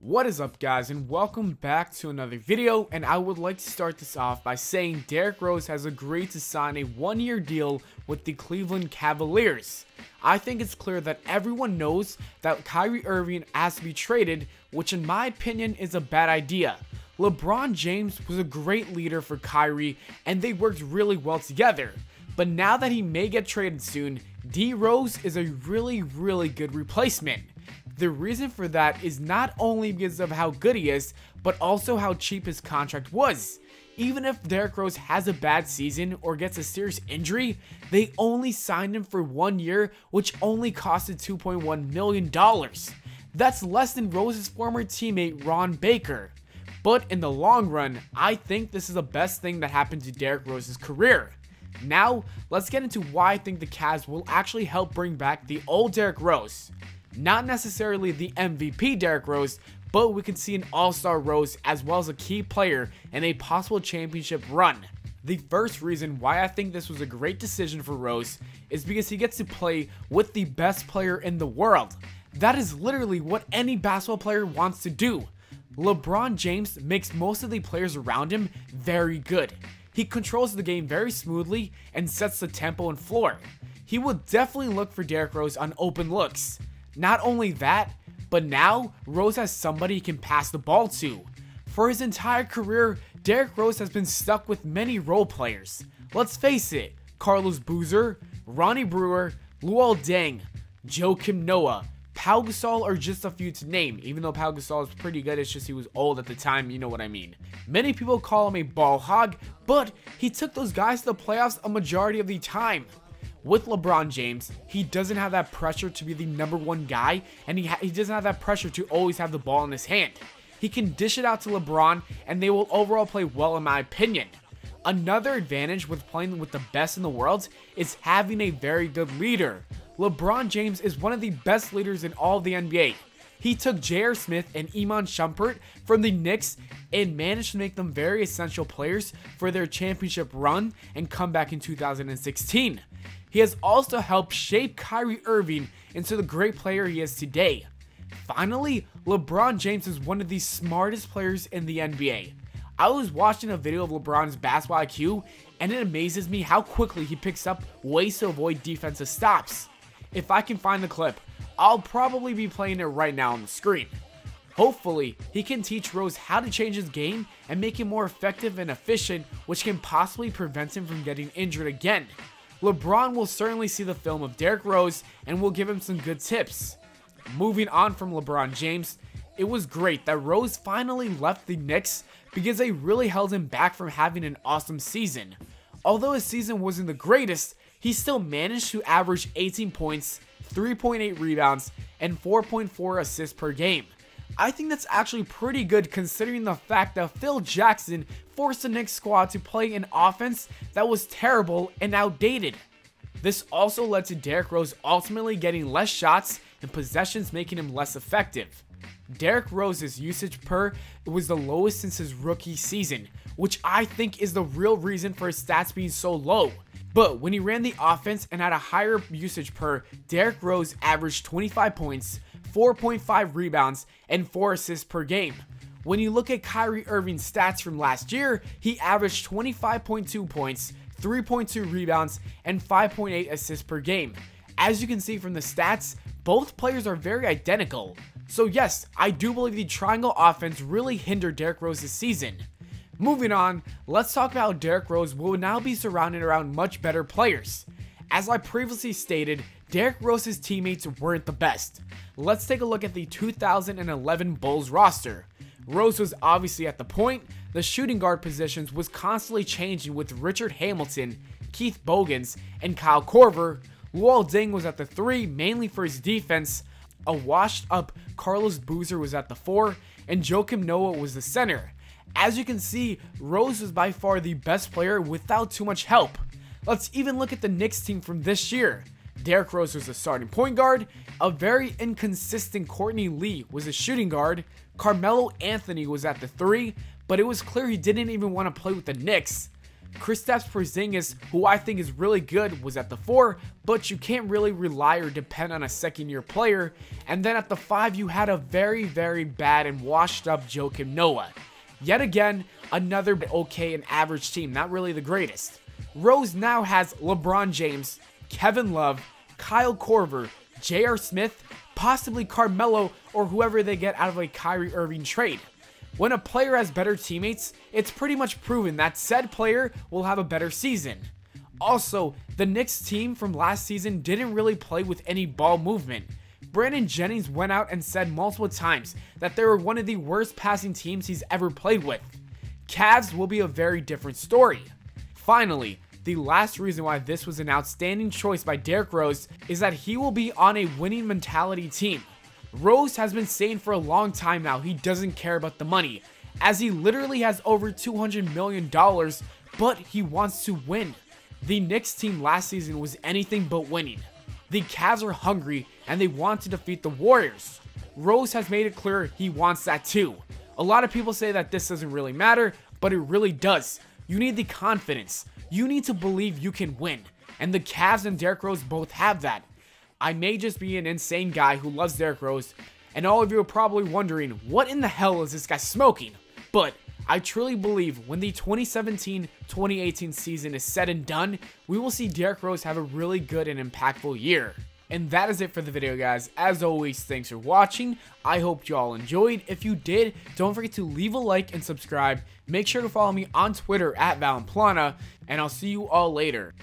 What is up, guys, and welcome back to another video. And I would like to start this off by saying Derrick Rose has agreed to sign a one-year deal with the Cleveland Cavaliers. I think it's clear that everyone knows that Kyrie Irving has to be traded, which in my opinion is a bad idea. LeBron James was a great leader for Kyrie and they worked really well together. But now that he may get traded soon, D Rose is a really good replacement. The reason for that is not only because of how good he is, but also how cheap his contract was. Even if Derrick Rose has a bad season or gets a serious injury, they only signed him for 1 year, which only costed $2.1 million. That's less than Rose's former teammate Ron Baker. But in the long run, I think this is the best thing that happened to Derrick Rose's career. Now, let's get into why I think the Cavs will actually help bring back the old Derrick Rose. Not necessarily the MVP Derrick Rose, but we can see an all-star Rose as well as a key player in a possible championship run. The first reason why I think this was a great decision for Rose is because he gets to play with the best player in the world. That is literally what any basketball player wants to do. LeBron James makes most of the players around him very good. He controls the game very smoothly and sets the tempo and floor. He will definitely look for Derrick Rose on open looks. Not only that, but now Rose has somebody he can pass the ball to. For his entire career, Derrick Rose has been stuck with many role players. Let's face it, Carlos Boozer, Ronnie Brewer, Luol Deng, Joakim Noah, Pau Gasol are just a few to name. Even though Pau Gasol is pretty good, it's just he was old at the time, you know what I mean. Many people call him a ball hog, but he took those guys to the playoffs a majority of the time. With LeBron James, he doesn't have that pressure to be the #1 guy, and he doesn't have that pressure to always have the ball in his hand. He can dish it out to LeBron, and they will overall play well in my opinion. Another advantage with playing with the best in the world is having a very good leader. LeBron James is one of the best leaders in all of the NBA. He took J.R. Smith and Iman Shumpert from the Knicks and managed to make them very essential players for their championship run and comeback in 2016. He has also helped shape Kyrie Irving into the great player he is today. Finally, LeBron James is one of the smartest players in the NBA. I was watching a video of LeBron's basketball IQ, and it amazes me how quickly he picks up ways to avoid defensive stops. If I can find the clip, I'll probably be playing it right now on the screen. Hopefully, he can teach Rose how to change his game and make him more effective and efficient, which can possibly prevent him from getting injured again. LeBron will certainly see the film of Derrick Rose and will give him some good tips. Moving on from LeBron James, it was great that Rose finally left the Knicks because they really held him back from having an awesome season. Although his season wasn't the greatest, he still managed to average 18 points, 3.8 rebounds, and 4.4 assists per game. I think that's actually pretty good considering the fact that Phil Jackson forced the Knicks squad to play an offense that was terrible and outdated. This also led to Derrick Rose ultimately getting less shots and possessions, making him less effective. Derrick Rose's usage per was the lowest since his rookie season, which I think is the real reason for his stats being so low. But when he ran the offense and had a higher usage per, Derrick Rose averaged 25 points, 4.5 rebounds, and 4 assists per game. When you look at Kyrie Irving's stats from last year, he averaged 25.2 points, 3.2 rebounds, and 5.8 assists per game. As you can see from the stats, both players are very identical. So yes, I do believe the triangle offense really hindered Derrick Rose's season. Moving on, let's talk about how Derrick Rose will now be surrounded around much better players. As I previously stated, Derrick Rose's teammates weren't the best. Let's take a look at the 2011 Bulls roster. Rose was obviously at the point, the shooting guard positions was constantly changing with Richard Hamilton, Keith Bogans, and Kyle Korver. Luol Deng was at the 3 mainly for his defense, a washed up Carlos Boozer was at the 4, and Joakim Noah was the center. As you can see, Rose was by far the best player without too much help. Let's even look at the Knicks team from this year. Derrick Rose was the starting point guard, a very inconsistent Courtney Lee was a shooting guard, Carmelo Anthony was at the 3, but it was clear he didn't even want to play with the Knicks. Kristaps Porzingis, who I think is really good, was at the 4, but you can't really rely or depend on a second-year player. And then at the 5, you had a very, very bad and washed-up Joakim Noah. Yet again, another okay and average team, not really the greatest. Rose now has LeBron James, Kevin Love, Kyle Korver, J.R. Smith, possibly Carmelo, or whoever they get out of a Kyrie Irving trade. When a player has better teammates, it's pretty much proven that said player will have a better season. Also, the Knicks team from last season didn't really play with any ball movement. Brandon Jennings went out and said multiple times that they were one of the worst passing teams he's ever played with. Cavs will be a very different story. Finally, the last reason why this was an outstanding choice by Derrick Rose is that he will be on a winning mentality team. Rose has been saying for a long time now he doesn't care about the money, as he literally has over $200 million, but he wants to win. The Knicks team last season was anything but winning. The Cavs are hungry and they want to defeat the Warriors. Rose has made it clear he wants that too. A lot of people say that this doesn't really matter, but it really does. You need the confidence. You need to believe you can win, and the Cavs and Derrick Rose both have that. I may just be an insane guy who loves Derrick Rose, and all of you are probably wondering, what in the hell is this guy smoking? But I truly believe when the 2017-2018 season is said and done, we will see Derrick Rose have a really good and impactful year. And that is it for the video, guys. As always, thanks for watching. I hope you all enjoyed. If you did, don't forget to leave a like and subscribe. Make sure to follow me on Twitter at Pllana, and I'll see you all later.